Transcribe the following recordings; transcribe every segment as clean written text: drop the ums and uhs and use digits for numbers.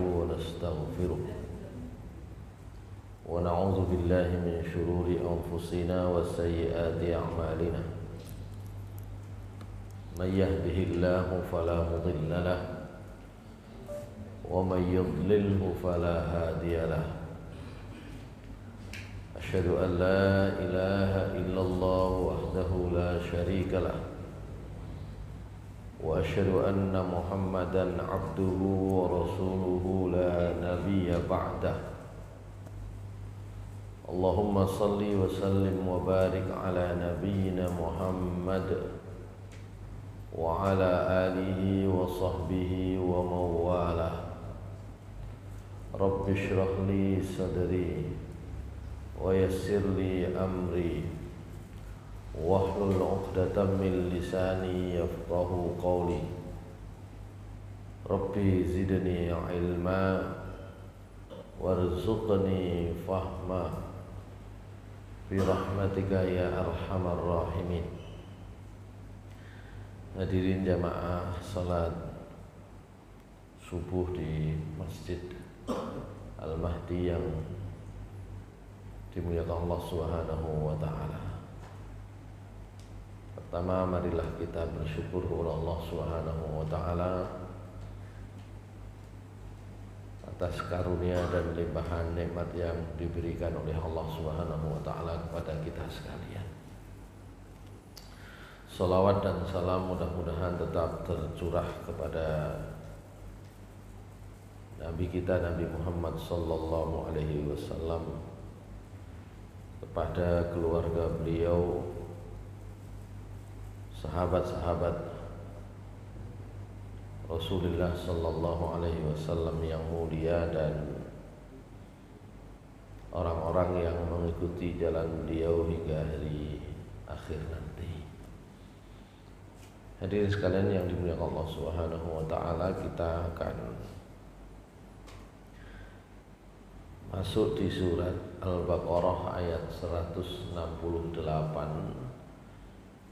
ونستغفره ونعوذ بالله من شرور أنفسنا وسيئات أعمالنا من يهده الله فلا مضل له ومن يضلله فلا هادي له أشهد أن لا إله إلا الله وحده لا شريك له وأشهد أن محمدا عبده ورسوله لا نبي بعده اللهم صل وسلم وبارك على نبينا محمد وعلى آله وصحبه ومن والاه رب اشرح لي صدري ويسر لي أمري واحلل عقدة من لساني يفقهوا قولي ربي زدني علما وارزقني فهما برحمتك ya arhamar rahimin. Hadirin jamaah salat subuh di Masjid Al-Mahdi yang dimuliakan Allah Subhanahu wa taala. Pertama, marilah kita bersyukur kepada Allah Subhanahu wa taala atas karunia dan limpahan nikmat yang diberikan oleh Allah Subhanahu wa taala kepada kita sekalian. Salawat dan salam mudah-mudahan tetap tercurah kepada Nabi kita Nabi Muhammad sallallahu alaihi wasallam, kepada keluarga beliau, sahabat-sahabat Rasulullah sallallahu alaihi wasallam yang mulia, dan orang-orang yang mengikuti jalan beliau hingga hari akhir nanti. Hadirin sekalian yang dimuliakan Allah Subhanahu wa taala, kita akan masuk di surat Al-Baqarah ayat 168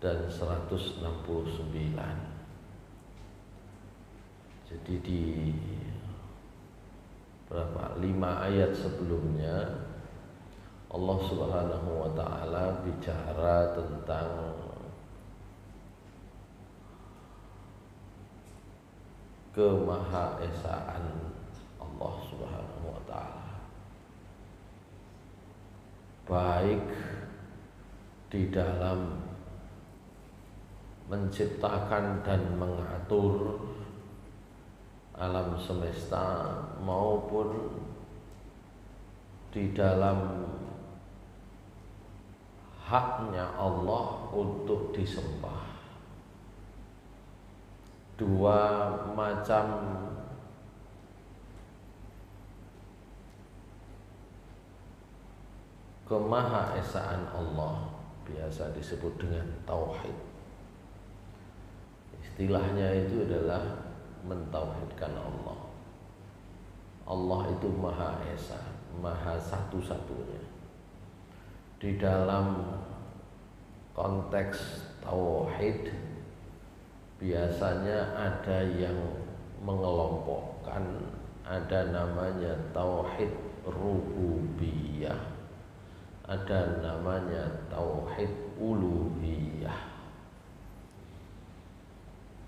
dan 169. Jadi di 5 ayat sebelumnya Allah Subhanahu wa taala bicara tentang kemahaesaan Allah Subhanahu wa taala, baik di dalam menciptakan dan mengatur alam semesta maupun di dalam haknya Allah untuk disembah. Dua macam kemahaesaan Allah biasa disebut dengan tauhid. Istilahnya itu adalah mentauhidkan Allah. Allah itu Maha Esa, Maha satu-satunya. Di dalam konteks tauhid biasanya ada yang mengelompokkan, ada namanya tauhid rububiyah, ada namanya tauhid uluhiyah.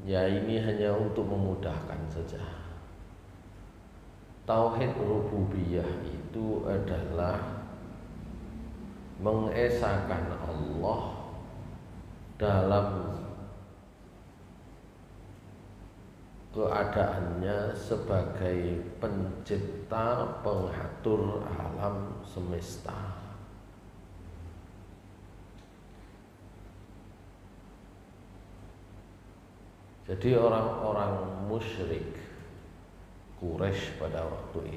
Ya, ini hanya untuk memudahkan saja. Tauhid rububiyah itu adalah mengesakan Allah dalam keadaannya sebagai pencipta, pengatur alam semesta. Jadi orang-orang musyrik Quraisy pada waktu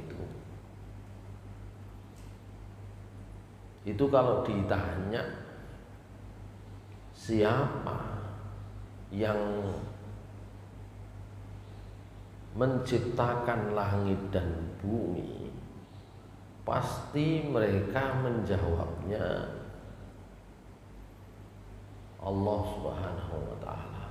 itu kalau ditanya siapa yang menciptakan langit dan bumi, pasti mereka menjawabnya Allah Subhanahu wa taala.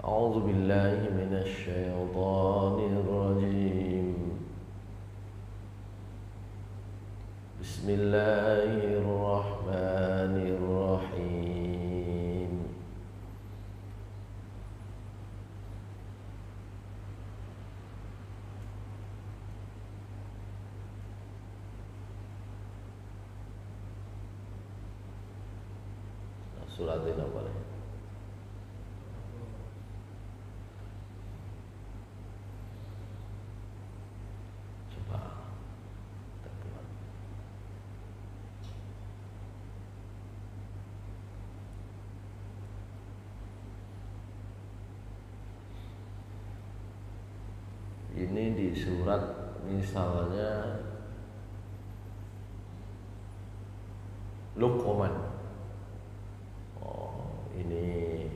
أعوذ بالله من الشيطان الرجيم بسم الله الرحمن الرحيم Surat ini apa nih? Coba kita buat. Ini di surat misalnya Luqman. Ini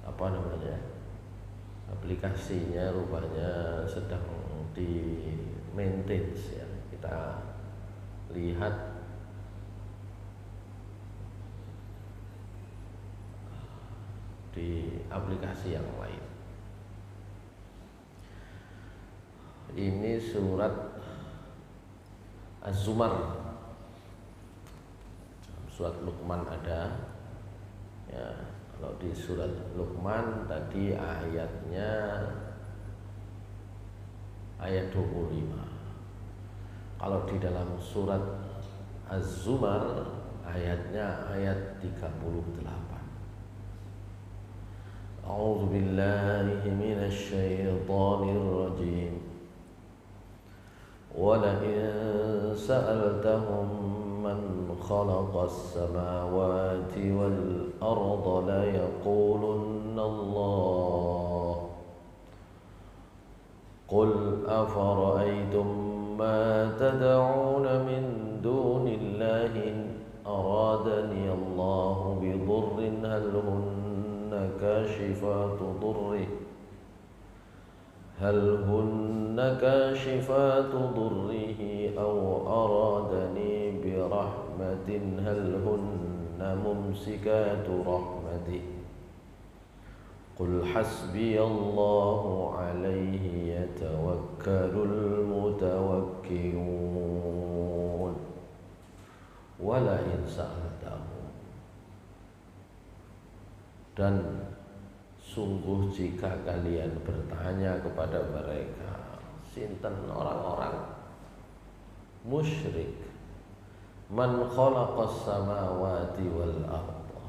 apa namanya, aplikasinya rupanya sedang di maintenance ya. Kita lihat di aplikasi yang lain. Ini surat Az-Zumar, surat Luqman ada. Ya, kalau di surat Luqman tadi ayatnya ayat 25. Kalau di dalam surat Az-Zumar ayatnya ayat 38. A'udzu billahi minasy syaithanir rajim. Wa la in sa'altahum من خلق السماوات والأرض ليقولن الله قل أفرأيتم ما تدعون من دون الله إن أرادني الله بضر هل هن كاشفات ضره أو أرادني برحمة هل هن ممسكات رحمته قل حسبي الله عليه يتوكل المتوكلون ولئن سألتهم. Dan sungguh jika kalian bertanya kepada mereka, sinten orang-orang musyrik, man khalaqas samawati wal arda,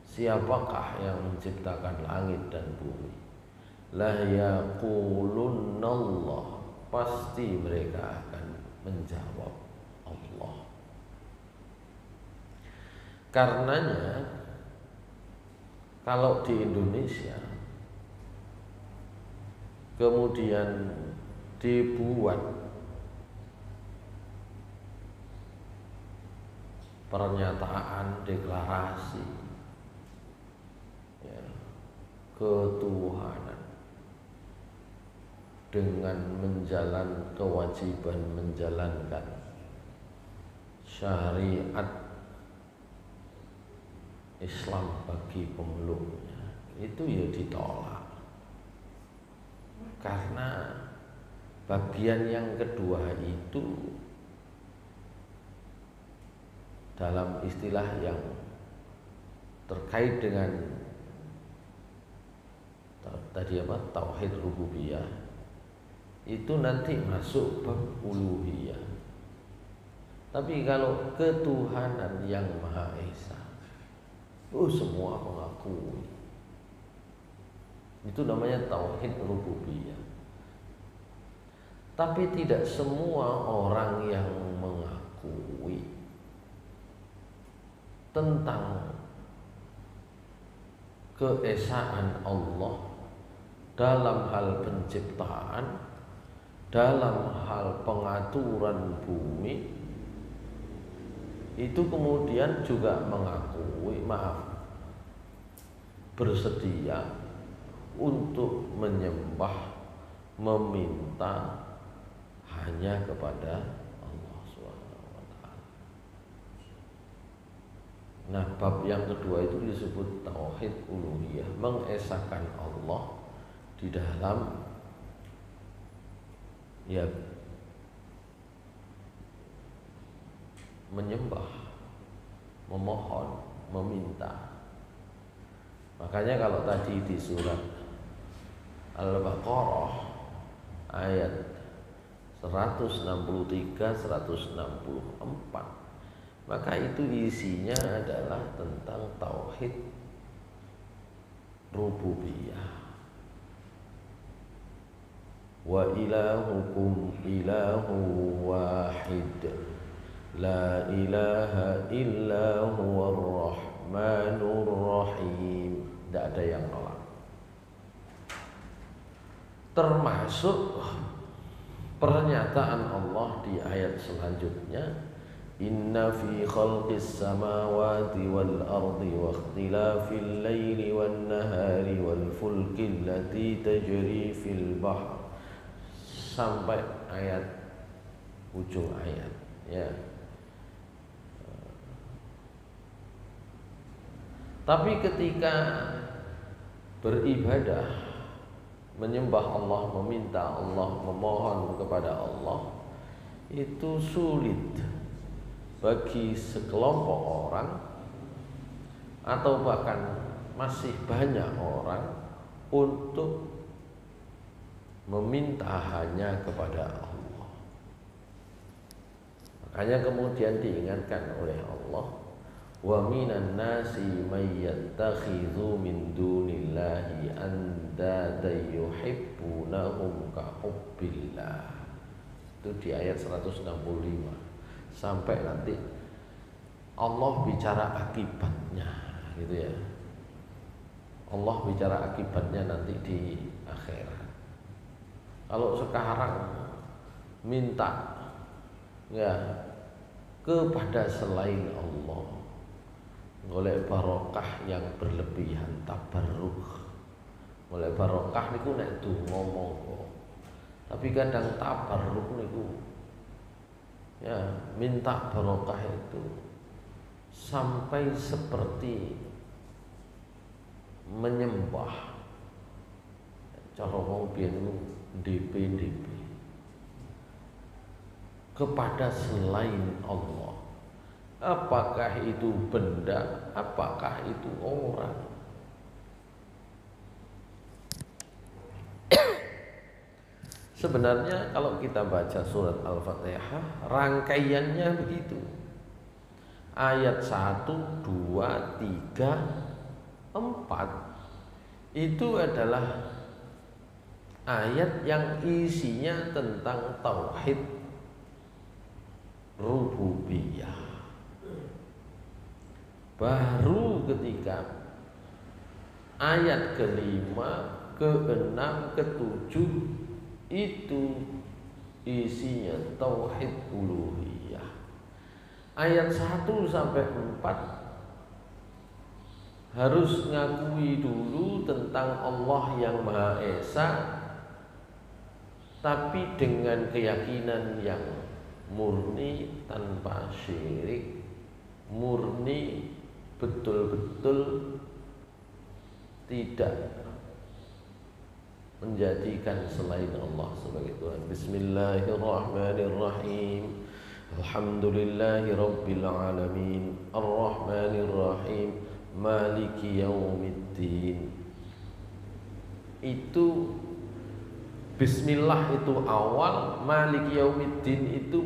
siapakah yang menciptakan langit dan bumi, la yaqulunallah, pasti mereka akan menjawab Allah. Karenanya kalau di Indonesia kemudian dibuat pernyataan deklarasi ya, ketuhanan dengan kewajiban menjalankan syariat Islam bagi pemeluknya, itu ya ditolak. Karena bagian yang kedua itu dalam istilah yang terkait dengan tadi apa, tauhid rububiyah, itu nanti masuk bab uluhiyah. Tapi kalau ketuhanan yang Maha Esa, semua mengakui. Itu namanya tauhid rububiyah. Tapi tidak semua orang yang mengakui tentang keesaan Allah dalam hal penciptaan, dalam hal pengaturan bumi, itu kemudian juga mengakui, bersedia untuk menyembah, meminta hanya kepada Allah SWT. Nah, bab yang kedua itu disebut tauhid uluhiyah, mengesahkan Allah di dalam ya menyembah, memohon, meminta. Makanya kalau tadi di surat Al-Baqarah ayat 163 164, maka itu isinya adalah tentang tauhid rububiyah. Wa ilahukum ilahu wahid la ilaha illa huwar rahmanur rahim. Tidak ada yang nolak. Termasuk pernyataan Allah di ayat selanjutnya, inna fi khalqis samawati wal ardi wa ikhtilafil laili wan nahari wal fulki allati tajri fil bahr, sampai ayat ujung ayat ya. Tapi ketika beribadah, menyembah Allah, meminta Allah, memohon kepada Allah, itu sulit bagi sekelompok orang atau bahkan masih banyak orang untuk meminta hanya kepada Allah. Makanya kemudian diingatkan oleh Allah, wa minan nasi may yattakhidhu min dunillahi andada yuhibbunahum ka hubbillah. Itu di ayat 165 sampai nanti Allah bicara akibatnya gitu ya. Allah bicara akibatnya nanti di akhirat. Kalau sekarang minta ya kepada selain Allah, oleh barokah yang berlebihan, tabarruk. Oleh barokah niku nek ngomong kok. Tapi kadang tabarruk niku ya minta barokah itu sampai seperti menyembah. Cara wong biyen DP kepada selain Allah. Apakah itu benda, apakah itu orang? Sebenarnya kalau kita baca surat Al-Fatihah, rangkaiannya begitu. Ayat 1, 2, 3, 4 itu adalah ayat yang isinya tentang tauhid rububiyah. Baru ketika ayat kelima, keenam, ketujuh itu isinya tauhid uluhiyah. Ayat 1 sampai 4 harus ngakui dulu tentang Allah yang Maha Esa, tapi dengan keyakinan yang murni tanpa syirik, murni betul-betul tidak menjadikan selain Allah sebagai Tuhan. Bismillahirrahmanirrahim. Alhamdulillahi rabbil alamin. Ar-Rahmanirrahim. Maliki yaumiddin. Itu Bismillah itu awal, Maliki yaumiddin itu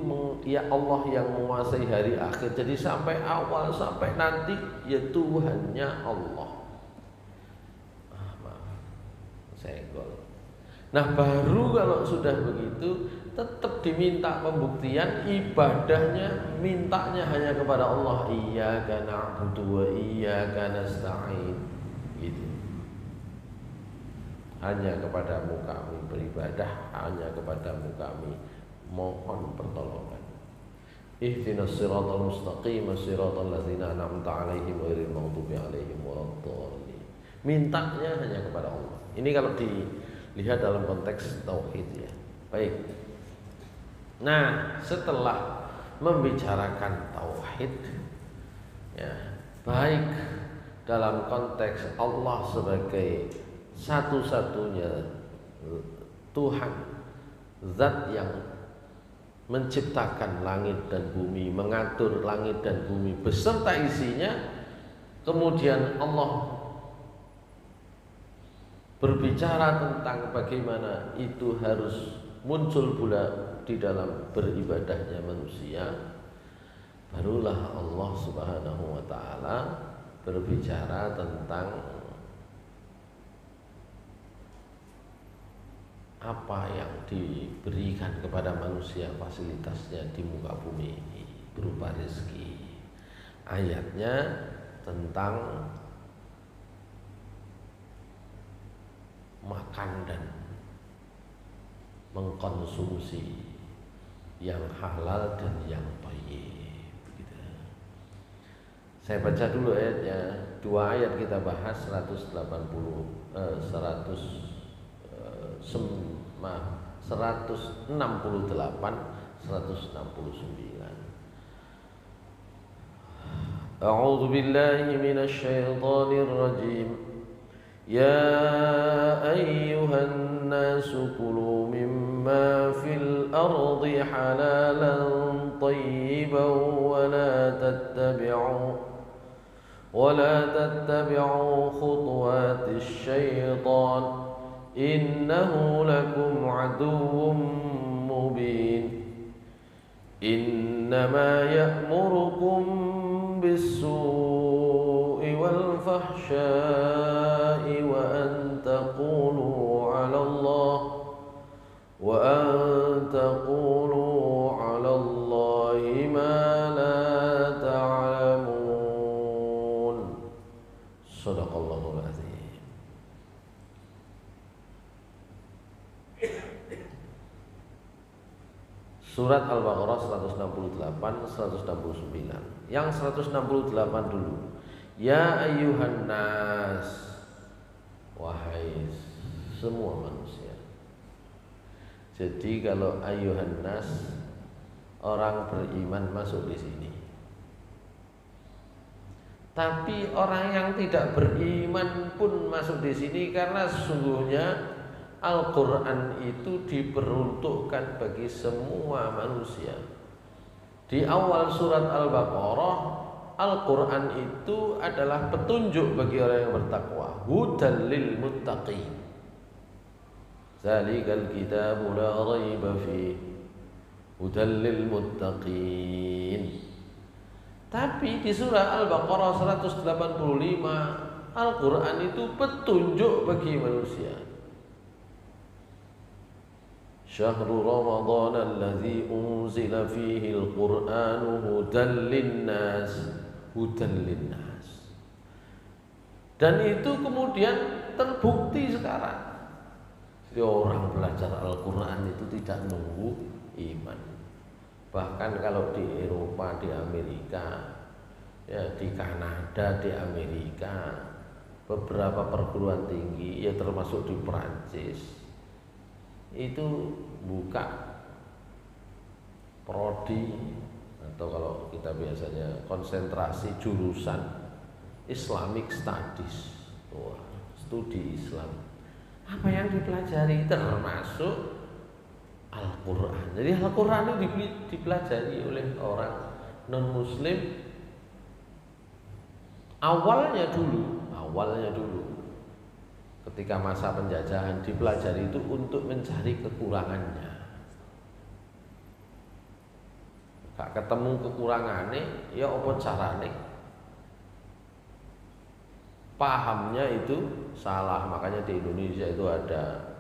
ya Allah yang menguasai hari akhir. Jadi sampai awal sampai nanti ya Tuhannya Allah. Senggol. Nah baru kalau sudah begitu tetap diminta pembuktian ibadahnya, mintanya hanya kepada Allah. Iyyaka na'budu wa iyyaka nasta'in. Gitu. Hanya kepadamu kami beribadah, hanya kepadamu kami mohon pertolongan. Ihdinas siratal mustaqim, siratal ladzina an'amta 'alaihim ghairil maghdubi 'alaihim waladdallin. Mintanya hanya kepada Allah. Ini kalau dilihat dalam konteks tauhid ya. Baik. Nah, setelah membicarakan tauhid ya, baik dalam konteks Allah sebagai satu-satunya Tuhan, zat yang menciptakan langit dan bumi, mengatur langit dan bumi beserta isinya. Kemudian Allah berbicara tentang bagaimana itu harus muncul pula di dalam beribadahnya manusia. Barulah Allah Subhanahu wa ta'ala berbicara tentang apa yang diberikan kepada manusia fasilitasnya di muka bumi ini berupa rezeki. Ayatnya tentang makan dan mengkonsumsi yang halal dan yang thayyib. Saya baca dulu ayatnya. Dua ayat kita bahas 168 169. A'udzu billahi minasy syaithanir rajim. Ya ayyuhan nasu kulu mimma fil ardi halalan thayyiban ولا تتبعوا خطوات الشيطان إنه لكم عدو مبين إنما يأمركم بالسوء والفحشاء وأن تقولوا على الله ما لا تعلمون. Shadaqallahul azim. Surat Al-Baqarah 168, 169. Yang 168 dulu. Ya ayyuhan nas, wahai semua manusia. Jadi kalau ayyuhan nas, orang beriman masuk di sini. Tapi orang yang tidak beriman pun masuk di sini karena sesungguhnya Al-Quran itu diperuntukkan bagi semua manusia. Di awal surat Al-Baqarah, Al-Quran itu adalah petunjuk bagi orang yang bertakwa. Hudal lil muttaqin. Zalikal kitabu la raiba fihi. Hudal lil muttaqin. Tapi di surah Al-Baqarah 185, Al-Quran itu petunjuk bagi manusia. Syahrul Ramadan alladzi unzila fihi al-Qur'anu hudan linnas. Dan itu kemudian terbukti sekarang. Jadi orang belajar Al-Quran itu tidak nunggu iman. Bahkan kalau di Eropa, di Amerika, ya di Kanada, di Amerika, beberapa perguruan tinggi, ya termasuk di Perancis, itu buka prodi atau kalau kita biasanya konsentrasi jurusan Islamic Studies, studi Islam. Apa yang dipelajari termasuk Al-Quran. Jadi Al-Quran itu dipelajari oleh orang non-Muslim awalnya dulu ketika masa penjajahan dipelajari itu untuk mencari kekurangannya. Gak ketemu kekurangannya, ya apa carane? Pahamnya itu salah. Makanya di Indonesia itu ada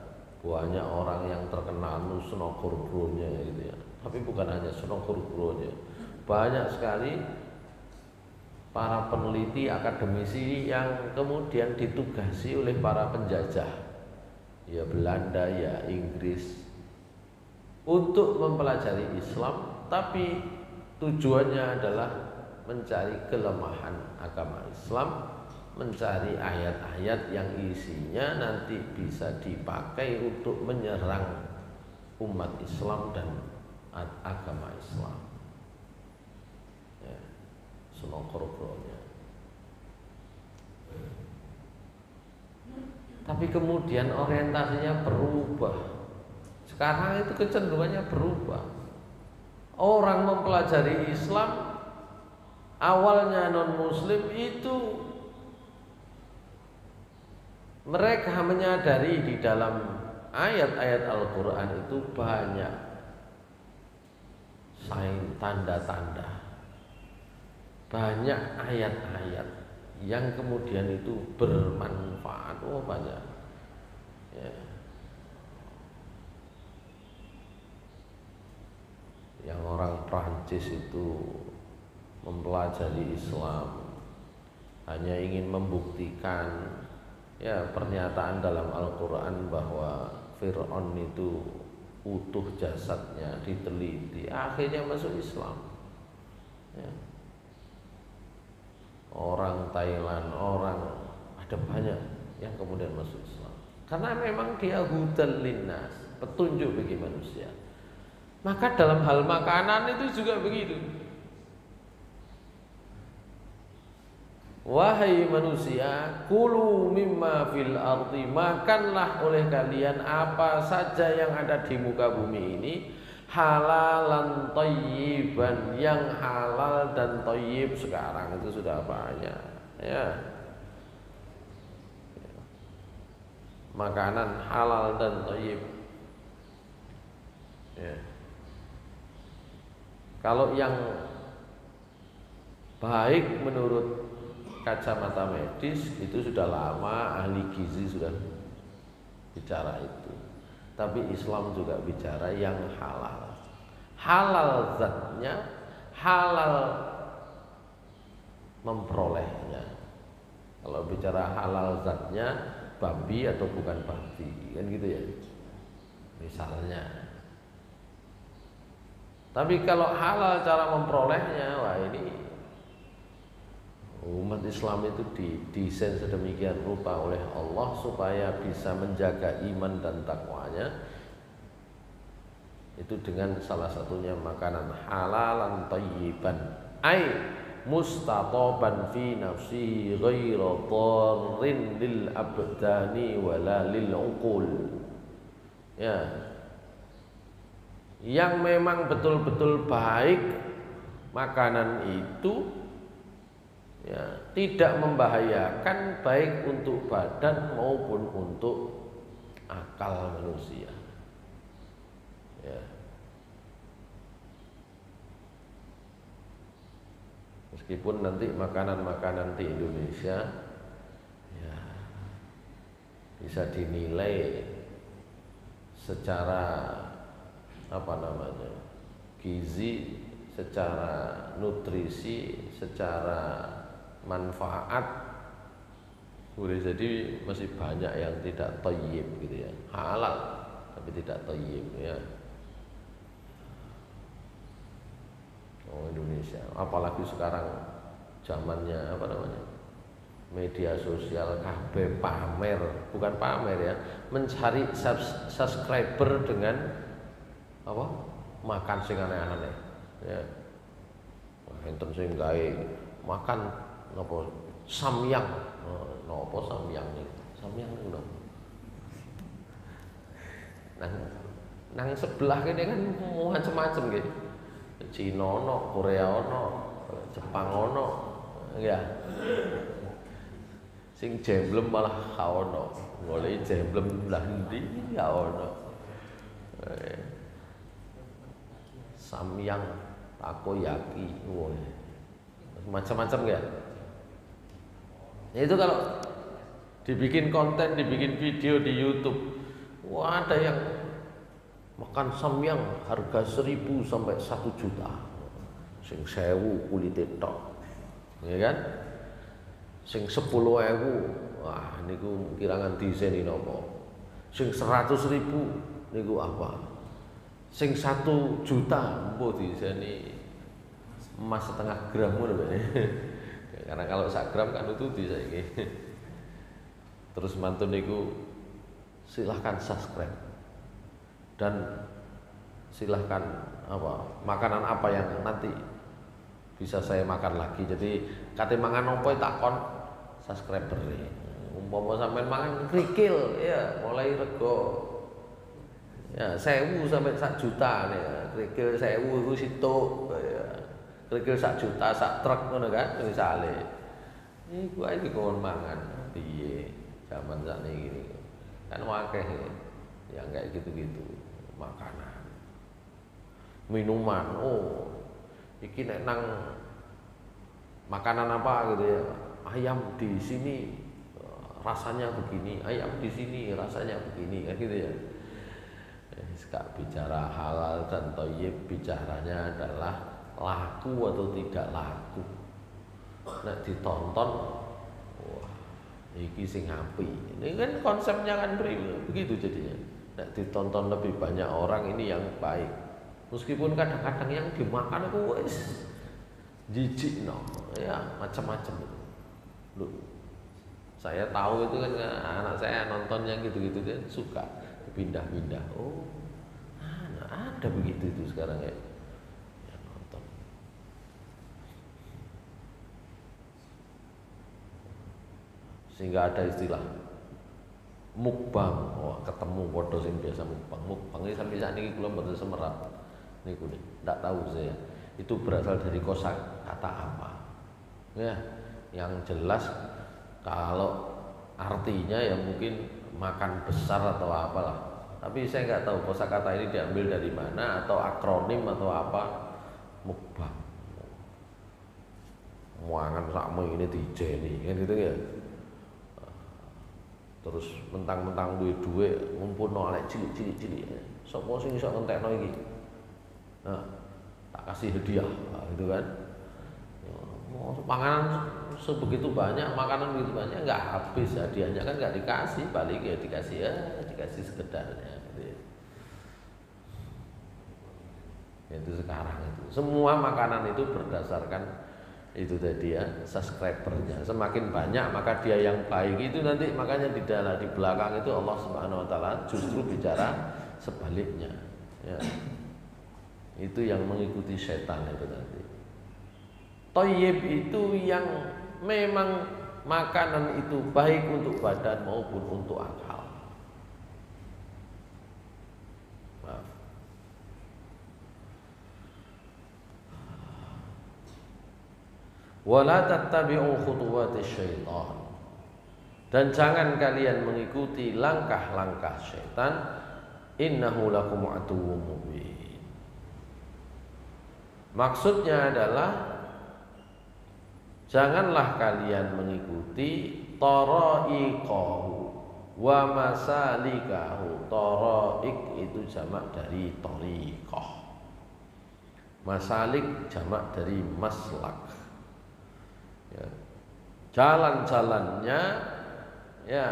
banyak orang yang terkenal Sunokurgronya gitu ya. Tapi bukan hanya Sunokurgronya, banyak sekali para peneliti akademisi yang kemudian ditugasi oleh para penjajah, ya Belanda, ya Inggris, untuk mempelajari Islam, tapi tujuannya adalah mencari kelemahan agama Islam, mencari ayat-ayat yang isinya nanti bisa dipakai untuk menyerang umat Islam dan agama Islam. Ya, Sunokorokronya. Tapi kemudian orientasinya berubah. Sekarang itu kecenderungannya berubah. Orang mempelajari Islam awalnya non-muslim itu mereka menyadari di dalam ayat-ayat Al-Quran itu banyak tanda-tanda, banyak ayat-ayat yang kemudian itu bermanfaat. Oh banyak ya. Yang orang Prancis itu mempelajari Islam hanya ingin membuktikan ya pernyataan dalam Al-Quran bahwa Fir'aun itu utuh jasadnya, diteliti, akhirnya masuk Islam ya. Orang Thailand, orang ada banyak yang kemudian masuk Islam karena memang dia hudal linnas, petunjuk bagi manusia. Maka dalam hal makanan itu juga begitu. Wahai manusia, kulu mimma fil ardi, makanlah oleh kalian apa saja yang ada di muka bumi ini, halalan thayyiban, yang halal dan thayyib. Sekarang itu sudah banyak ya. Makanan halal dan thayyib ya. Kalau yang baik menurut kacamata medis itu sudah lama ahli gizi sudah bicara itu. Tapi Islam juga bicara yang halal. Halal zatnya, halal memperolehnya. Kalau bicara halal zatnya, babi atau bukan babi, kan gitu ya. Misalnya. Tapi kalau halal cara memperolehnya, wah ini umat Islam itu didesain sedemikian rupa oleh Allah supaya bisa menjaga iman dan takwanya itu dengan salah satunya makanan halalan thayyiban, ai mustataban fi nafsihi ghaira dharrin lil abdani wala lil uqul ya, yang memang betul-betul baik makanan itu ya, tidak membahayakan baik untuk badan maupun untuk akal manusia ya. Meskipun nanti makanan-makanan di Indonesia ya bisa dinilai secara apa namanya gizi, secara nutrisi, secara manfaat, boleh jadi masih banyak yang tidak thayyib gitu ya, halal tapi tidak thayyib ya. Oh Indonesia, apalagi sekarang zamannya apa namanya media sosial, kabeh pamer, bukan pamer ya, mencari subscriber dengan apa makan sing aneh-aneh ya. Enten sing gawe makan nopo samyang, nopo samyang nih, samyang itu nang sebelah ini kan macam-macam gitu, Cina ono, Korea ono, Jepang ono, ya. Sing jemblem malah gak ono, golek jemblem lah ndi gak ono. Samyang, takoyaki, macam-macam ya. Itu kalau dibikin konten, dibikin video di YouTube, wah ada yang makan samyang harga 1.000 sampai 1 juta, sing 1.000 kulit tok, ya kan? Sing 10.000, wah niku kirangan diseni nopo. Sing 100.000 niku apa? Sing 1 juta mbok diseni emas setengah gram ngono karena kalau sak gram kan itu saiki. Terus mantun niku silahkan subscribe dan silahkan apa makanan apa yang nanti bisa saya makan lagi. Jadi kate mangan opo takon subscriber Umpama sampean mangan krikil ya mulai rego. Ya 1.000 sampai 1 juta ya. Krikil 1.000 iku situk ya. Krikil 1 juta sak truk ngono kan misale. Iku ae dikon mangan piye zaman sakniki iki. Kan akeh yang kayak gitu-gitu makanan. Minuman. Oh. Iki nek nang makanan apa gitu ya. Ayam di sini rasanya begini, ayam di sini rasanya begini, kayak gitu ya. Gak bicara halal dan thayyib, bicaranya adalah laku atau tidak laku. Nek ditonton, wah, iki sing apik. Ini kan konsepnya kan begitu jadinya. Nek ditonton lebih banyak orang ini yang baik. Meskipun kadang-kadang yang dimakan itu wis jijik no, ya macam-macam itu. Loh, saya tahu itu kan anak saya nonton yang gitu-gitu kan suka pindah-pindah. Oh, ada begitu itu sekarang ya yang nonton. Sehingga ada istilah mukbang. Wah, ketemu podo sing biasa mukbang. Mukbang ini sampai saat ini kula mboten semerap. Niku ndak tahu saya. Itu berasal dari kosakata apa. Ya, yang jelas kalau artinya ya mungkin makan besar atau apalah. Tapi saya nggak tahu kosakata ini diambil dari mana atau akronim atau apa. Mukbang. Muangan sakmu ini dijeni kan gitu ya. Terus mentang-mentang duwe ngumpulno arek cilik-cilik. Sopo sing iso ngentekno iki? Nah, tak kasih hadiah, nah, gitu kan. Panganan sebegitu banyak, makanan begitu banyak nggak habis, hadiahnya kan nggak dikasih, balik ya dikasih sekedarnya. Gitu. Itu sekarang itu semua makanan itu berdasarkan itu tadi ya subscribernya. Semakin banyak maka dia yang baik itu nanti makanya di belakang itu Allah Subhanahu Wa Taala justru bicara sebaliknya. Ya. Itu yang mengikuti setan itu nanti. Thayyib itu yang memang makanan itu baik untuk badan maupun untuk akal. Maaf. Wala tattabi'u khutuwatis syaitan. Dan jangan kalian mengikuti langkah-langkah syaitan. Innahu lakum aduwwum mubin. Maksudnya adalah janganlah kalian mengikuti tara'iqahu wa masalikahu. Tara'iq itu jamak dari tariqah. Masalik jamak dari maslak. Ya. Jalan-jalannya, ya,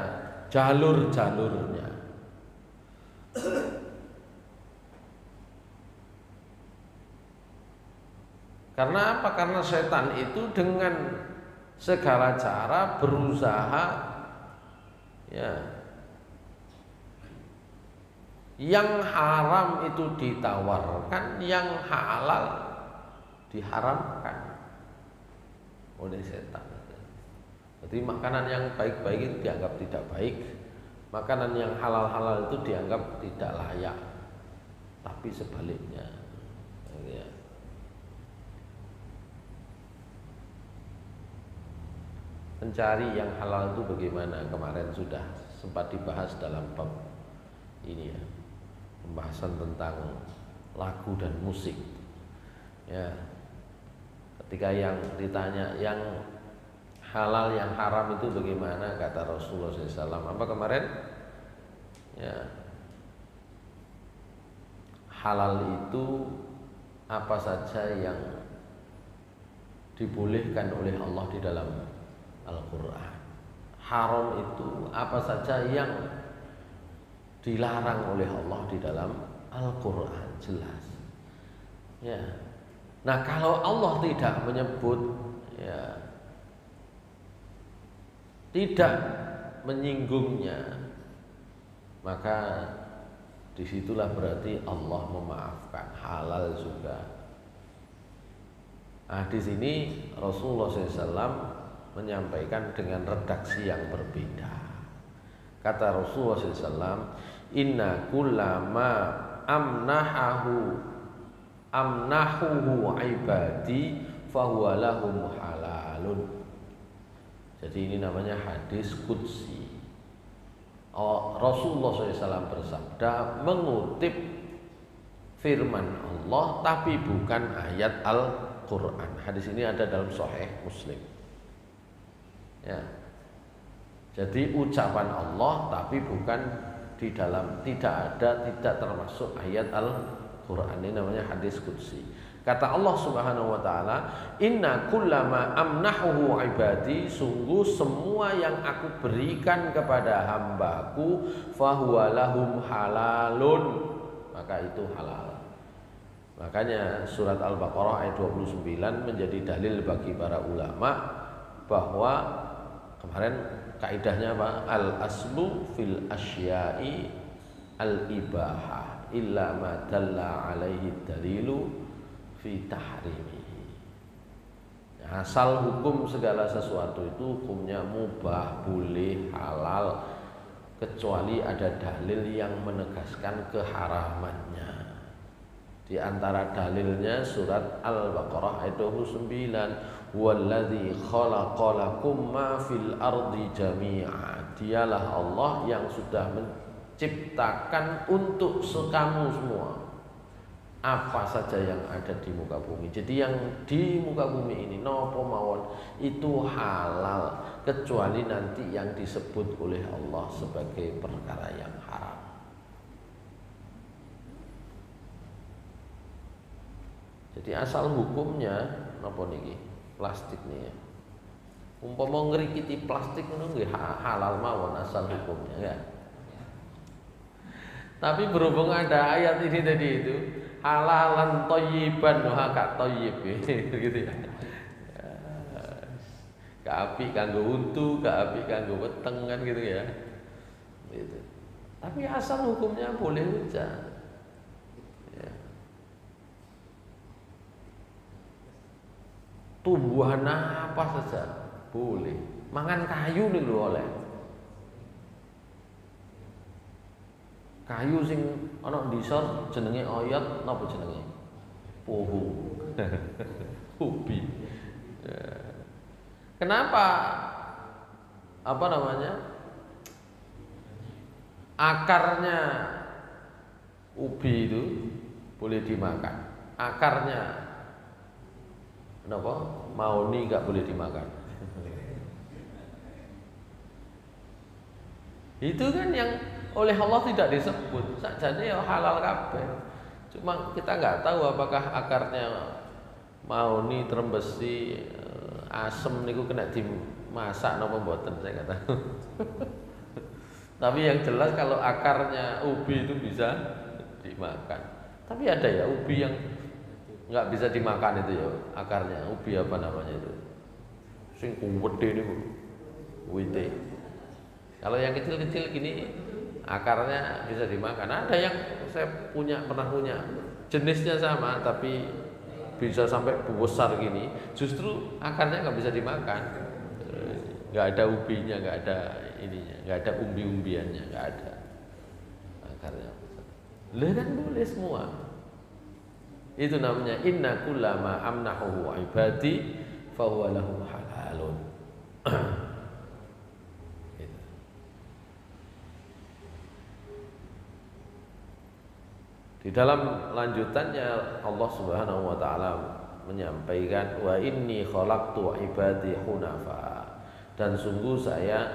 jalur-jalurnya. Karena apa? Karena setan itu dengan segala cara berusaha ya yang haram itu ditawarkan, yang halal diharamkan oleh setan. Jadi makanan yang baik-baik itu dianggap tidak baik, makanan yang halal-halal itu dianggap tidak layak. Tapi sebaliknya, ya. Mencari yang halal itu bagaimana? Kemarin sudah sempat dibahas dalam bab ini ya, pembahasan tentang lagu dan musik. Ya, ketika yang ditanya yang halal yang haram itu bagaimana, kata Rasulullah SAW apa kemarin? Ya, halal itu apa saja yang dibolehkan oleh Allah di dalam Al-Quran. Haram itu apa saja yang dilarang oleh Allah di dalam Al-Quran, jelas. Ya. Nah, kalau Allah tidak menyebut, ya, tidak menyinggungnya, maka disitulah berarti Allah memaafkan, halal juga. Nah, di sini Rasulullah SAW menyampaikan dengan redaksi yang berbeda. Kata Rasulullah SAW, inna kullama amnahuhu ibadi fahuwa lahum halalun. Jadi ini namanya hadis qudsi. Rasulullah SAW bersabda mengutip firman Allah tapi bukan ayat Al-Quran. Hadis ini ada dalam Sahih Muslim. Ya. Jadi ucapan Allah tapi bukan di dalam, tidak termasuk ayat Al-Quran. Ini namanya hadis qudsi. Kata Allah Subhanahu wa taala, inna kullama amnahuhu ibadi, sungguh semua yang aku berikan kepada hambaku fahuwa lahum halalun, maka itu halal. Makanya surat Al-Baqarah ayat 29 menjadi dalil bagi para ulama bahwa kemarin kaidahnya apa? Al-aslu fil asya'i al-ibahah illa ma dalla alaihi dalilu fi tahrimihi. Asal hukum segala sesuatu itu hukumnya mubah, boleh, halal, kecuali ada dalil yang menegaskan keharamannya. Di antara dalilnya surat Al-Baqarah ayat 29, "Walladzi khalaqalakum ma fil ardi jami'a." Dialah Allah yang sudah menciptakan untuk kamu semua apa saja yang ada di muka bumi. Jadi yang di muka bumi ini nopo mawon itu halal, kecuali nanti yang disebut oleh Allah sebagai perkara yang haram. Jadi asal hukumnya nopo niki plastik nih ya. Umpama ngrikiti plastik ngono nggih halal mawon asal hukumnya ya. Tapi berhubung ada ayat ini tadi itu halalan thayyiban wa ka thayyib gitu ya. Ka apik kanggo untu, ka apik kanggo weteng kan gitu ya. Gitu. Tapi asal hukumnya boleh saja. Ya. Tumbuhan apa saja boleh. Mangan kayu nih lho oleh. Kayu sing ana ndisor jenenge oyot napa jenenge? Puhu. Ubi. Kenapa apa namanya? Akarnya ubi itu boleh dimakan. Akarnya kenapa? Mahoni enggak boleh dimakan. Itu kan yang oleh Allah tidak disebut, sakjane ya halal kabeh. Cuma kita nggak tahu apakah akarnya mahoni, trembesi, asem niku kena dimasak napa mboten, saya nggak tahu. Tapi yang jelas kalau akarnya ubi itu bisa dimakan. Tapi ada ya ubi yang nggak bisa dimakan itu ya akarnya. Ubi apa namanya itu? Sing kuwede niku. Wite. Kalau yang kecil-kecil gini akarnya bisa dimakan. Ada yang saya pernah punya jenisnya sama tapi bisa sampai besar gini. Justru akarnya nggak bisa dimakan. Nggak ada ubinya, nggak ada ininya, nggak ada umbi-umbiannya, nggak ada akarnya. Lah kan boleh semua. Itu namanya inna kullama amnahu ibadi fahuwa lahum halalun. Di dalam lanjutannya Allah Subhanahu wa taala menyampaikan wa inni khalaqtu ibadi hunafa, dan sungguh saya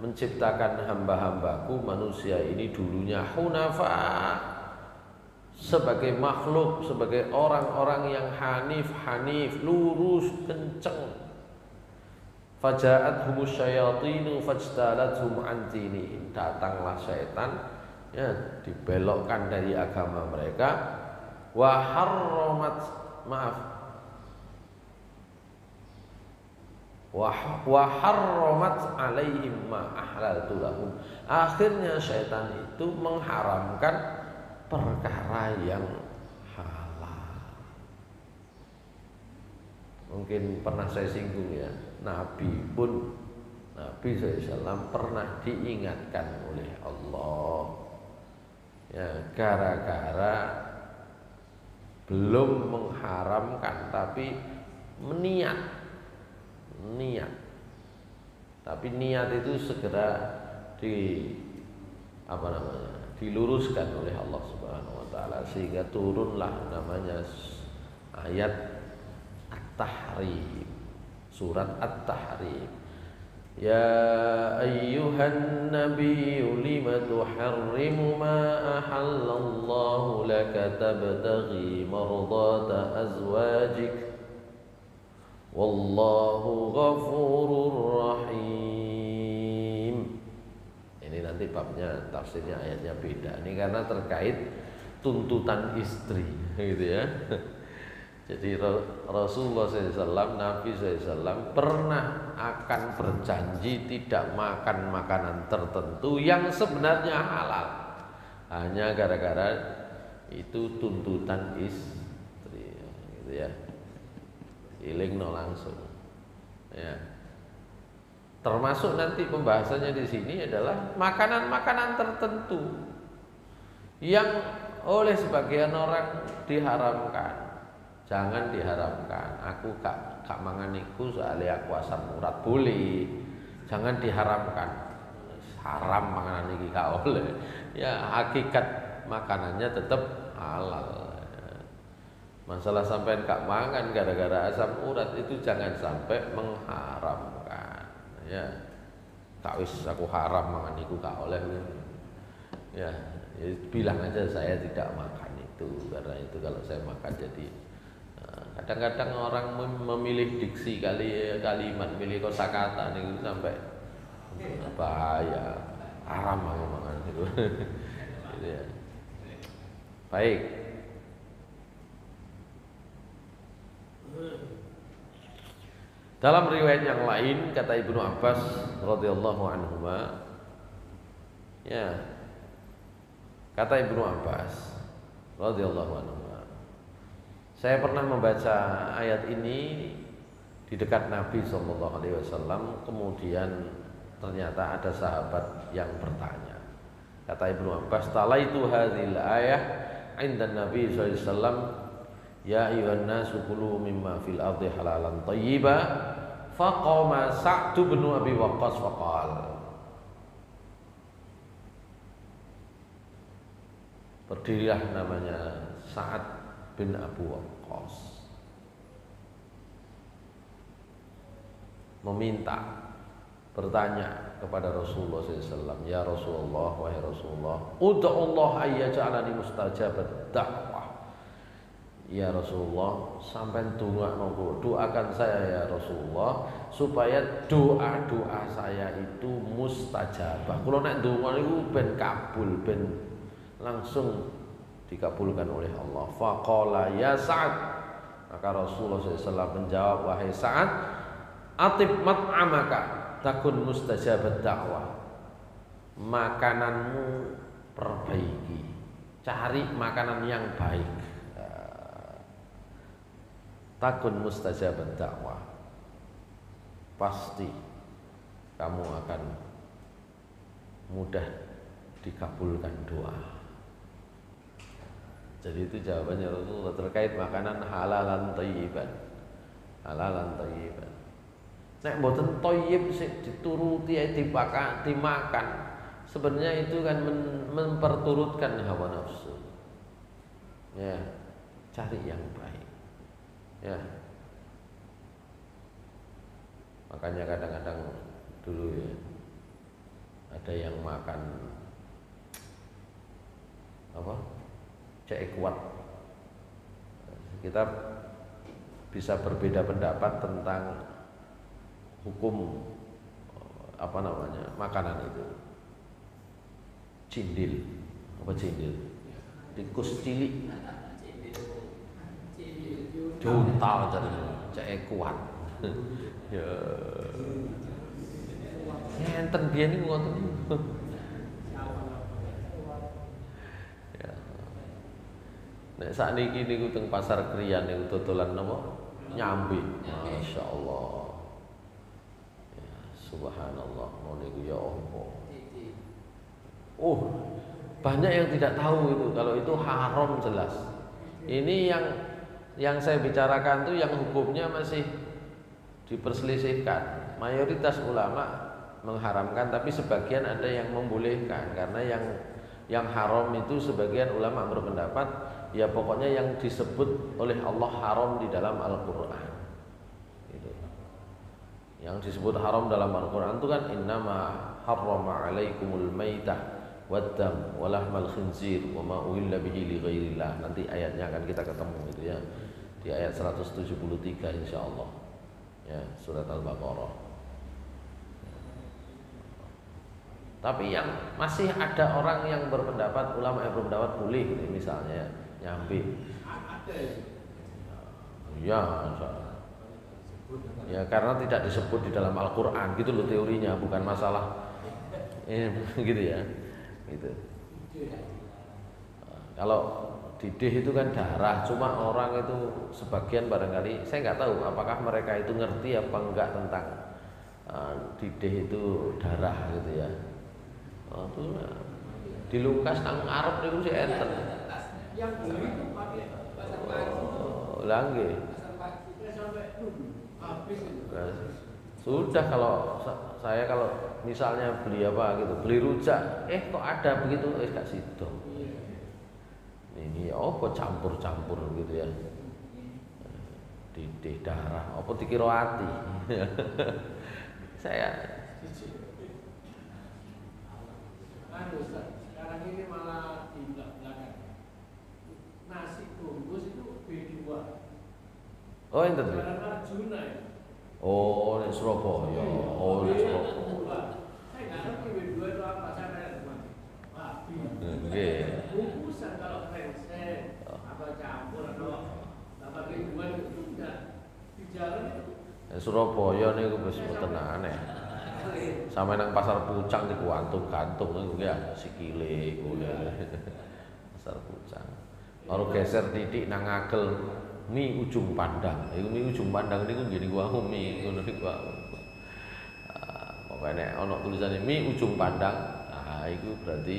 menciptakan hamba-hambaku manusia ini dulunya hunafa, sebagai makhluk, sebagai orang-orang yang hanif, lurus, kenceng. Faja'athumus syayatinu fajtalathum an dinihim, datanglah syaitan ya dibelokkan dari agama mereka. Wa harramat alaihim ma ahlaltu lahum, akhirnya syaitan itu mengharamkan perkara yang halal. mungkin pernah saya singgung ya, Nabi SAW pernah diingatkan oleh Allah ya, gara-gara belum mengharamkan tapi niat, tapi niat itu segera diluruskan oleh Allah Subhanahu wa taala, sehingga turunlah namanya ayat At-Tahrim, surat At-Tahrim. Ya ayyuhan nabiyyu lima tuharrimu ma ahallallahu laka tabtaghi mardata azwajik wallahu ghafurur rahim. Ini nanti babnya, tafsirnya, ayatnya beda. Ini karena terkait tuntutan istri, gitu ya. Jadi Rasulullah SAW, Nabi SAW pernah akan berjanji tidak makan makanan tertentu yang sebenarnya halal, hanya gara-gara itu tuntutan istri, gitu ya. Ilingno langsung, ya. Termasuk nanti pembahasannya di sini adalah makanan-makanan tertentu yang oleh sebagian orang diharamkan. Jangan diharamkan. Aku gak mangan iku soalnya aku asam urat, boleh. Jangan diharamkan. Haram makanan iki gak oleh. Ya hakikat makanannya tetap halal. Masalah sampai gak mangan gara-gara asam urat itu jangan sampai mengharamkan. Ya. Tak wis aku haram mangan iku gak oleh. Ya, bilang aja saya tidak makan itu, karena itu kalau saya makan jadi kadang-kadang orang memilih diksi kalimat, milih kosakata itu sampai bahaya, haram makan itu. Gitu ya. Baik. Dalam riwayat yang lain kata Ibnu Abbas radhiyallahu anhuma, ya, kata Ibnu Abbas radhiyallahu anhuma, saya pernah membaca ayat ini di dekat Nabi SAW. Kemudian ternyata ada sahabat yang bertanya. Kata Ibnu Abbas, talaitu hadhil ayah inda Nabi SAW, ya ayyuhan nasu kulu mimma fil ardi halalan thayyiba, faqama Sa'd bin Abi Waqqas faqala. Berdirilah namanya Sa'ad bin Abu Waqqas, meminta, bertanya kepada Rasulullah SAW, ya Rasulullah, wahai Rasulullah, ud'ullah ayyaj'alani mustajabat da'wah. Ya Rasulullah, sampai doakan saya ya Rasulullah, supaya doa-doa saya itu mustajabah. Kalau nek donga niku ben kabul, ben langsung dikabulkan oleh Allah. Faqala ya Sa'ad, maka Rasulullah SAW menjawab, wahai Sa'ad, atib mat'amaka takun mustajabat da'wah. Makananmu perbaiki, cari makanan yang baik, takun mustajabat da'wah, pasti kamu akan mudah dikabulkan doa. Jadi itu jawabannya Rasulullah terkait makanan halalan thayyiban. Halalan thayyiban. Nek mboten thayyib sik dituruti dimakan, sebenarnya itu kan memperturutkan hawa nafsu. Ya, cari yang baik. Ya. Makanya kadang-kadang dulu ya, ada yang makan apa? Cek kuat. Kita bisa berbeda pendapat tentang hukum makanan itu. Cindil, apa cindil? Tikus cilik. Juntal jadi cek kuat. Ya. Enten biyen niku ngoten. Nek sakniki niku teng pasar Kriyan niku dodolan napa? nyambi. Masya Allah. Ya, subhanallah. Niku ya Allah. Banyak yang tidak tahu itu. Kalau itu haram jelas. Ini yang saya bicarakan tuh yang hukumnya masih diperselisihkan. Mayoritas ulama mengharamkan, tapi sebagian ada yang membolehkan. Karena yang haram itu sebagian ulama berpendapat ya pokoknya yang disebut oleh Allah haram di dalam Al-Quran gitu. Yang disebut haram dalam Al-Quran itu kan innama harrama alaikumul maitah waddam walahmal khinzir wa ma uhilla bihi li ghairillah. Nanti ayatnya akan kita ketemu itu ya di ayat 173 insyaallah ya, surat Al-Baqarah. Tapi yang masih ada orang yang berpendapat, ulama yang berpendapat boleh gitu, misalnya nyambi. Ya karena tidak disebut di dalam Al-Quran gitu loh teorinya, bukan masalah gitu ya gitu. Kalau didih itu kan darah, cuma orang itu sebagian barangkali saya nggak tahu apakah mereka itu ngerti apa enggak tentang didih itu darah gitu ya. Dilukas nang Arab niku sik enten. Yang beli itu pakai pasar pagi. Lah nggih. Sudah kalau saya misalnya beli apa gitu, beli rujak, kok ada begitu, gak sido. Ini apa campur-campur gitu ya. Didih darah, apa dikira ati. Saya sekarang ini malah di belakang. Nasi bungkus itu B2. Oh, enten. Arjuna ya. Oh, di Surabaya. Oh, di Surabaya. Saya nggak ngerti B2 itu apa, saya nanya teman. Babi. Nggih. Bungkusan kalau krengsek atau campur atau pakai B2 itu enggak di jalan itu. Surabaya niku wis mboten aneh. Sampai nang pasar Pucang di gantung-gantung itu ya sikile kuwi. Pasar Pucang. Kalau geser titik nang Ngagel mie ujung pandang. Iku mie ujung pandang niku nggih niku wae mie ngono niku. Pokoke nek ana tulisane mie ujung pandang, iku berarti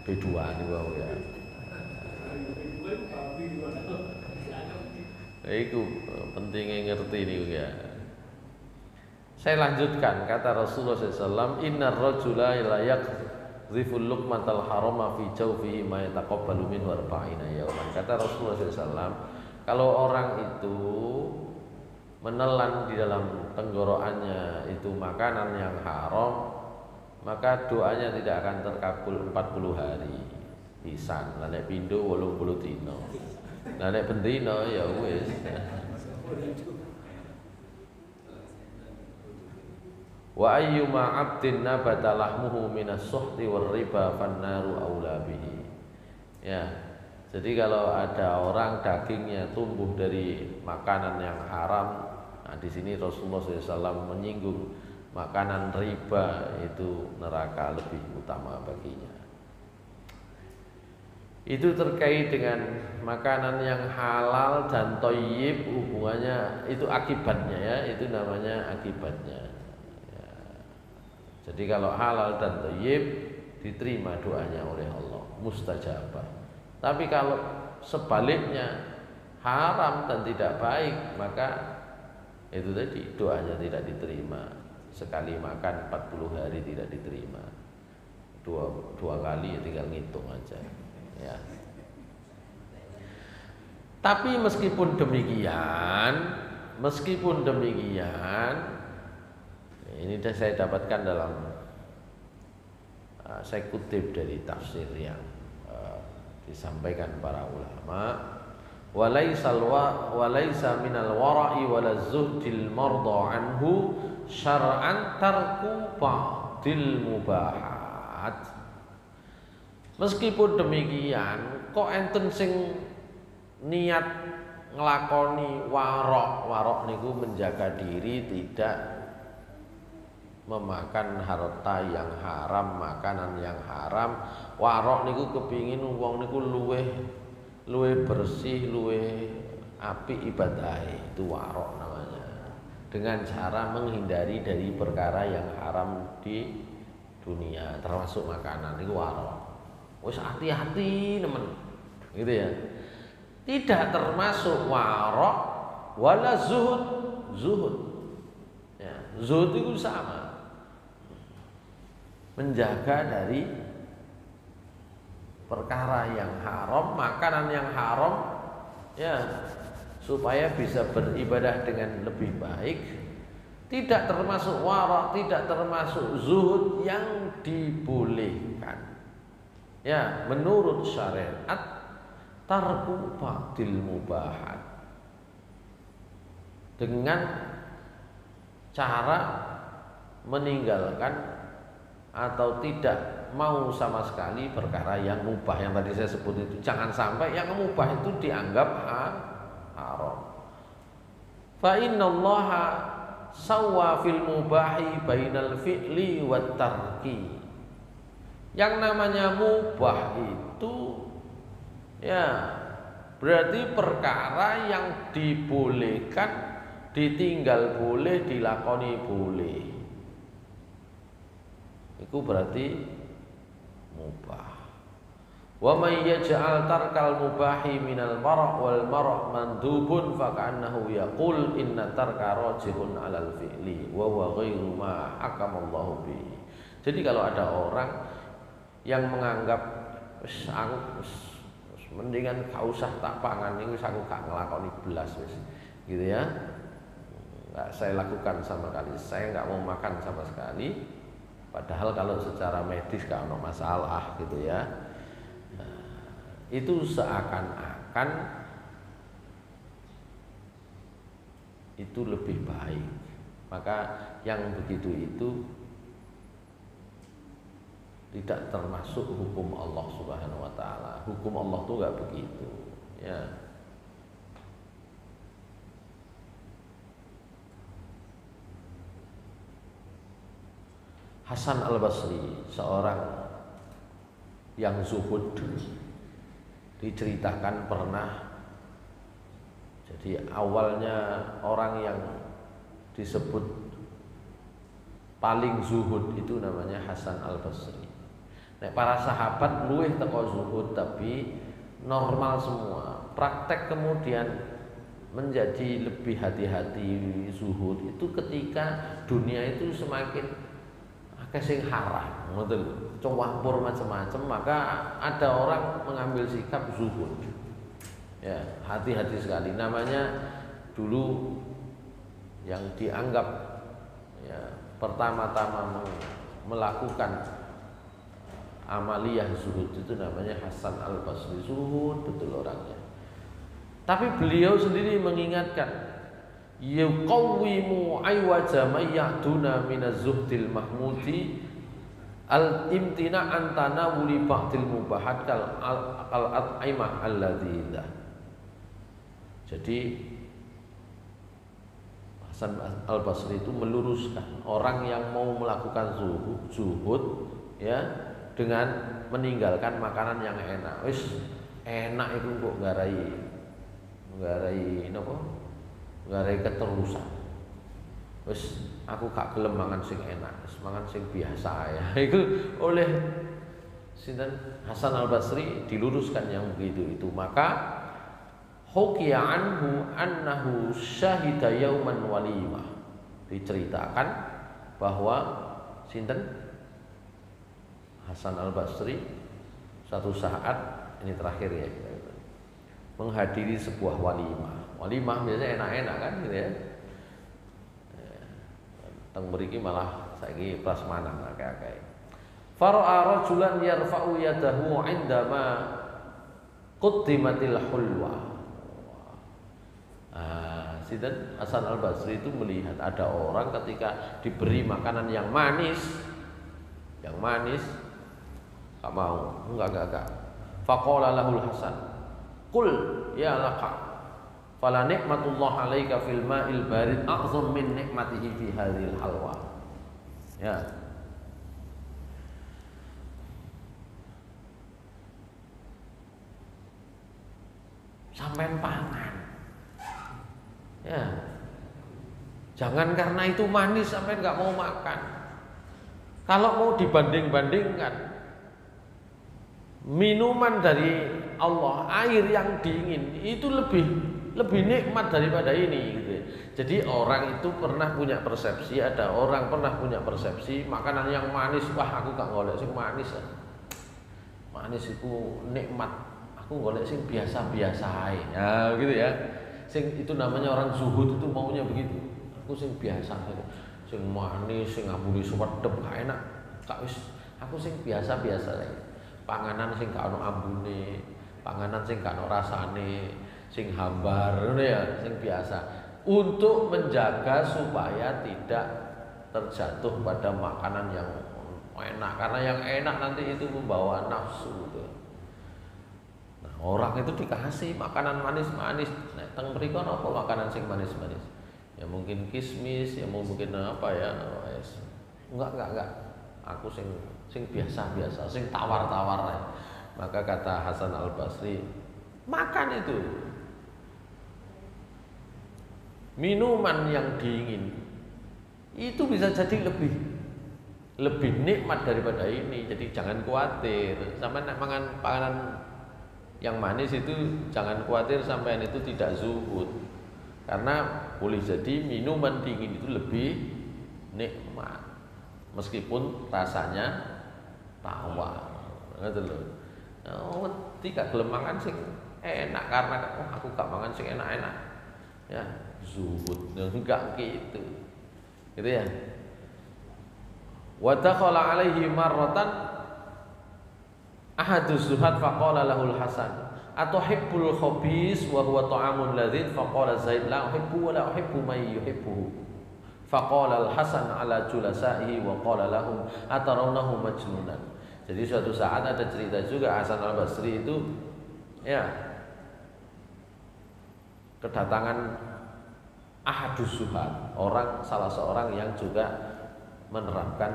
B2 niku wae ya. Iku pentingnya ngerti niku ya. Saya lanjutkan, kata Rasulullah SAW, Innar rajula la yaqdhiful luqmatal harama fi jawfihi ma yataqabbalu minhu arba'ina yawman. Kata Rasulullah SAW, kalau orang itu menelan di dalam tenggorokannya itu makanan yang haram, maka doanya tidak akan terkabul 40 hari. Pisan, nek pindho 80 dina. Nek bendina ya wis. Wa ayyuma 'abdin nabata lahmuhu minas suhti war riba fannaru aula bihi. Ya. Jadi kalau ada orang dagingnya tumbuh dari makanan yang haram, nah di sini Rasulullah SAW menyinggung makanan riba itu neraka lebih utama baginya. Itu terkait dengan makanan yang halal dan thayyib, hubungannya itu akibatnya ya, itu namanya akibatnya. Jadi kalau halal dan thayyib diterima doanya oleh Allah, mustajabah. Tapi kalau sebaliknya haram dan tidak baik, maka itu tadi doanya tidak diterima. Sekali makan 40 hari tidak diterima. Dua kali ya tinggal ngitung aja. Ya. Tapi meskipun demikian, ini saya dapatkan dalam saya kutip dari tafsir yang disampaikan para ulama, walaysa minal wara'i wala zuhdil marda anhu syar'an tarku ba'dil mubahat. Meskipun demikian, kok enten sing niat nglakoni warok niku menjaga diri tidak memakan harta yang haram, makanan yang haram. Warok niku kepingin wong niku luweh bersih, luweh apik ibadahe, itu warok namanya. Dengan cara menghindari dari perkara yang haram di dunia, termasuk makanan, itu warok. Wis hati-hati nemen, gitu ya. Tidak termasuk warok wala zuhud. Zuhud, ya, zuhud itu sama, menjaga dari perkara yang haram, makanan yang haram, ya, supaya bisa beribadah dengan lebih baik. Tidak termasuk warak, tidak termasuk zuhud yang dibolehkan, ya, menurut syariat tarku ba'dil mubahat, dengan cara meninggalkan atau tidak mau sama sekali perkara yang mubah yang tadi saya sebut itu. Jangan sampai yang mubah itu dianggap haram. Fa innallaha sawwa fil mubahi bainal fi'li wat tarki. Yang namanya mubah itu, ya, berarti perkara yang dibolehkan, ditinggal boleh, dilakoni boleh. Itu berarti mubah. Wa may yaj'al tarkal mubahi minal mara' wal mara' mandubun fa ka'annahu yaqul inna tarka rajihun 'alal fi'li wa huwa ghairu ma hakamallahu bi. Jadi kalau ada orang yang menganggap wis aku mendingan gak usah tak pangan ini, aku gak ngelakoni belas wis, gitu ya, nggak saya lakukan sama sekali, saya nggak mau makan sama sekali. Padahal kalau secara medis gak ada masalah, gitu ya. Nah, itu seakan-akan itu lebih baik. Maka yang begitu itu tidak termasuk hukum Allah Subhanahu wa taala. Hukum Allah tuh enggak begitu, ya. Hasan Al-Basri, seorang yang zuhud, diceritakan pernah, jadi awalnya orang yang disebut paling zuhud itu namanya Hasan Al-Basri. Nah, para sahabat luwih teko zuhud tapi normal semua. Praktek kemudian menjadi lebih hati-hati zuhud itu ketika dunia itu semakin akeh sing haram, ngoten lho, campur macam-macam, maka ada orang mengambil sikap zuhud. Ya, hati-hati sekali. Namanya dulu yang dianggap, ya, pertama-tama melakukan amaliyah zuhud itu namanya Hasan Al-Basri. Zuhud betul orangnya. Tapi beliau sendiri mengingatkan, yuqawwimu aywaja may ya'duna minaz zuhdil mahmudi al-imtina an tanawuli ba'dil mubahat kal at'imah alladhidah. Jadi Hasan Al-Basri itu meluruskan orang yang mau melakukan zuhud, ya, dengan meninggalkan makanan yang enak. Wis enak itu kok nggarai napa? Nggarai keterusan. Wis aku gak gelem mangan sing enak, wis mangan sing biasa ya. Itu oleh sinten Hasan Al-Basri diluruskan yang begitu itu. Maka hukiya anhu annahu syahida yauman walimah. Diceritakan bahwa sinten Hasan Al-Basri satu saat, ini terakhir ya, menghadiri sebuah walimah. Walimah biasanya enak-enak kan, gitu ya. Teng mriki malah saiki prasmanan akeh-akeh. Fara'a rajulan yarfa'u yadahu 'indama quddimatil hulwa. Sinten Hasan Al-Basri itu melihat ada orang ketika diberi makanan yang manis, gak mau, enggak. Faqala lahul Hasan, qul ya laka, fala nikmatullah alaika fil ma'il barid a'zam min nikmatihi fi hadhil halwa. Ya. Sampean pangan Ya, jangan karena itu manis sampai nggak mau makan. Kalau mau dibanding-bandingkan, minuman dari Allah, air yang dingin itu lebih nikmat daripada ini gitu. Jadi orang itu pernah punya persepsi, ada orang pernah punya persepsi makanan yang manis, wah aku gak golek sing manis. Manis itu nikmat, aku golek sing biasa-biasa ae. Ya gitu ya. Sing itu namanya orang zuhud itu maunya begitu. Aku sing biasa saja. Sing manis, sing ngamburi suwedep gak enak. Gak wis, aku sing biasa-biasa ae. Panganan sing gak ono ambune, panganan sing gak ono rasane, sing hambar ngono ya, sing biasa. Untuk menjaga supaya tidak terjatuh pada makanan yang enak, karena yang enak nanti itu membawa nafsu gitu. Nah, orang itu dikasih makanan manis-manis. Nah, teng mriku apa makanan sing manis-manis? Ya mungkin kismis, ya mungkin apa ya. Enggak. Aku sing biasa-biasa, sing tawar-tawar. Maka kata Hasan Al-Basri, makan itu minuman yang dingin itu bisa jadi lebih nikmat daripada ini. Jadi jangan khawatir sampai nak makan panganan yang manis itu, jangan khawatir sampai itu tidak zuhud, karena boleh jadi minuman dingin itu lebih nikmat meskipun rasanya tawar. Ngoten lho. Oh, tidak gelem mangan sing enak karena aku gak mangan sing enak-enak. Ya, zuhud enggak gitu. Gitu ya. Wa dakhala alaihi marratan ahaduz zuhad faqala lahul Hasan atuhibbul khabis wa huwa ta'amun ladzid faqala Zaid la uhibbu wa la uhibbu man yuhibbuhu faqala al Hasan ala julasaihi wa qala lahum atarawnahu majnunan. Jadi suatu saat ada cerita juga Hasan Al-Basri itu ya kedatangan ahadus zuhad, salah seorang yang juga menerapkan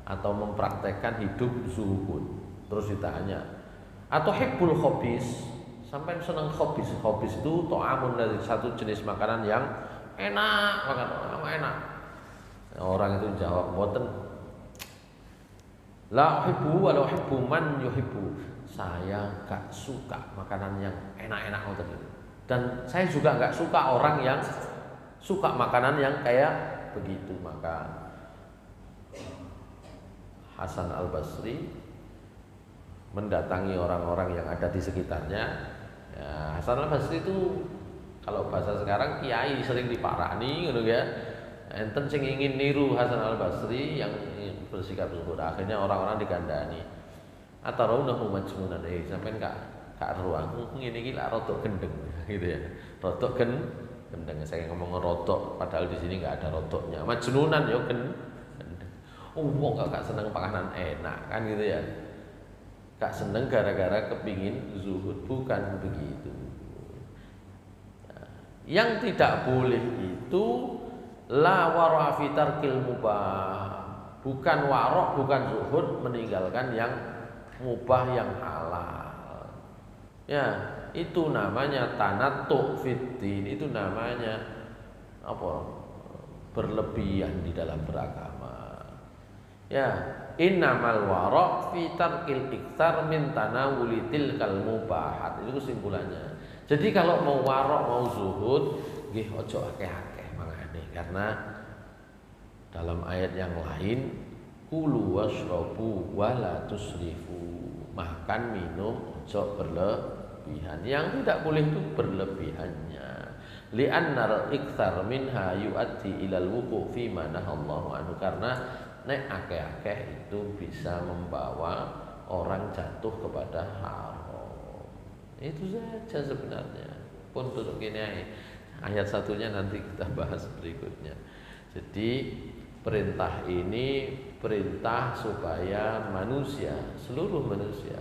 atau mempraktekkan hidup zuhud. Terus ditanya, atau hibbul khobis, sampai senang khobis. Khobis itu to'amun, dari satu jenis makanan yang enak banget, enak. Orang itu jawab, boten. La uhibbu wa la uhibbu man yuhibbu. Saya gak suka makanan yang enak-enak ngoten. Dan saya juga gak suka orang yang suka makanan yang kayak begitu. Maka Hasan Al-Basri mendatangi orang-orang yang ada di sekitarnya. Ya, Hasan Al-Basri itu kalau bahasa sekarang kiai, sering diparani gitu ya. Enten sing ingin niru Hasan Al-Basri yang bersikap zuhud, akhirnya orang-orang dikandani. Atarawnahu majnunan, sampean gak ruang ngene iki lak rodok gendeng gitu ya. Rodok gendeng, saya ngomong rodok padahal di sini enggak ada rodoknya. Majnunan ya gendeng. Wong gak seneng panganan enak kan gitu ya. Gak seneng gara-gara kepingin zuhud, bukan begitu. Yang tidak boleh itu la wara fi tarkil mubah. Bukan warok, bukan zuhud meninggalkan yang mubah, yang halal. Ya, itu namanya tanattu fiddin, itu namanya apa? Berlebihan di dalam beragama. Ya, innamal warok fi tarkil iktsar min tanawuli tilkal mubahat. Itu kesimpulannya. Jadi kalau mau warok, mau zuhud, nggih aja akeh-akeh mangane, karena dalam ayat yang lain kulu washrabu wala tusrifu, makan minum ojo berlebihan. Yang tidak boleh itu berlebihannya. Li'annar iktsar minha yu'addi ilal wuqu' fi ma nahallahu anhu, karena nek akeh-akeh itu bisa membawa orang jatuh kepada haram. Itu saja sebenarnya. Pun tutup gini ayat satunya nanti kita bahas berikutnya. Jadi perintah ini perintah supaya manusia, seluruh manusia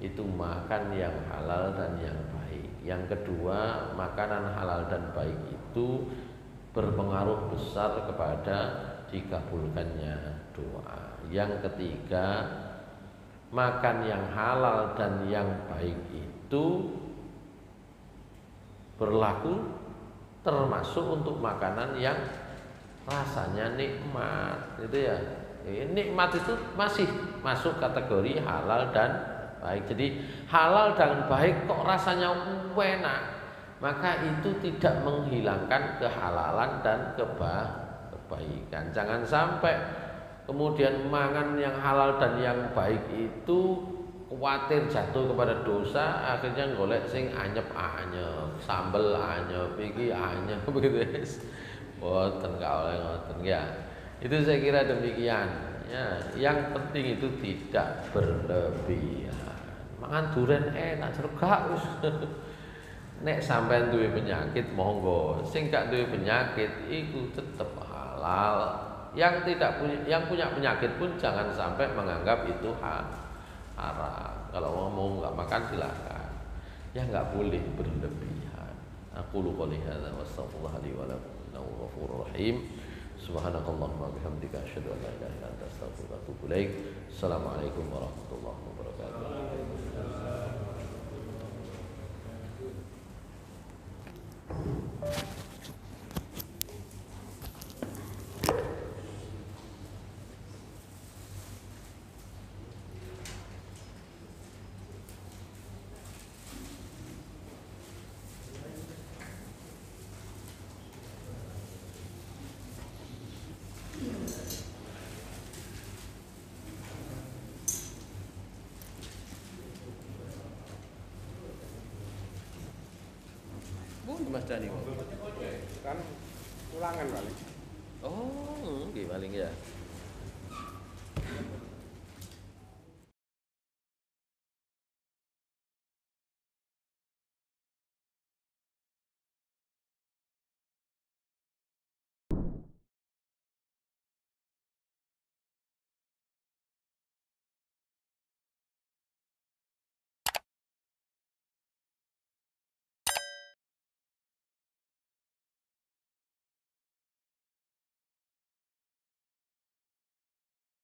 itu makan yang halal dan yang baik. Yang kedua, makanan halal dan baik itu berpengaruh besar kepada dikabulkannya doa. Yang ketiga, makan yang halal dan yang baik itu berlaku termasuk untuk makanan yang rasanya nikmat, gitu ya. Nikmat itu masih masuk kategori halal dan baik. Jadi halal dan baik kok rasanya enak, maka itu tidak menghilangkan kehalalan dan kebaikan. Jangan sampai kemudian mangan yang halal dan yang baik itu khawatir jatuh kepada dosa, akhirnya golek sing anyep-anyep, sambel anyep, iki anyep begitu ya. Boten ka oleh ngoten ya. Itu saya kira demikian. Ya, yang penting itu tidak berlebihan. Mangan duren enak jeruk gak wis. Nek sampean duwe penyakit monggo, sing gak duwe penyakit iku tetep halal. Yang punya penyakit pun jangan sampai menganggap itu haram. Kalau mau nggak makan silakan. Ya nggak boleh berlebihan. Aku lu qouli hadza wa astaghfirullah li wa lakum innahu ghafurur rahim. Subhanakallahumma bihamdika asyhadu an la ilaha illa anta astaghfiruka wa atubu ilaik. Assalamualaikum warahmatullahi wabarakatuh. Mas Dani kan ulangan kali. Oh, nggih paling ya.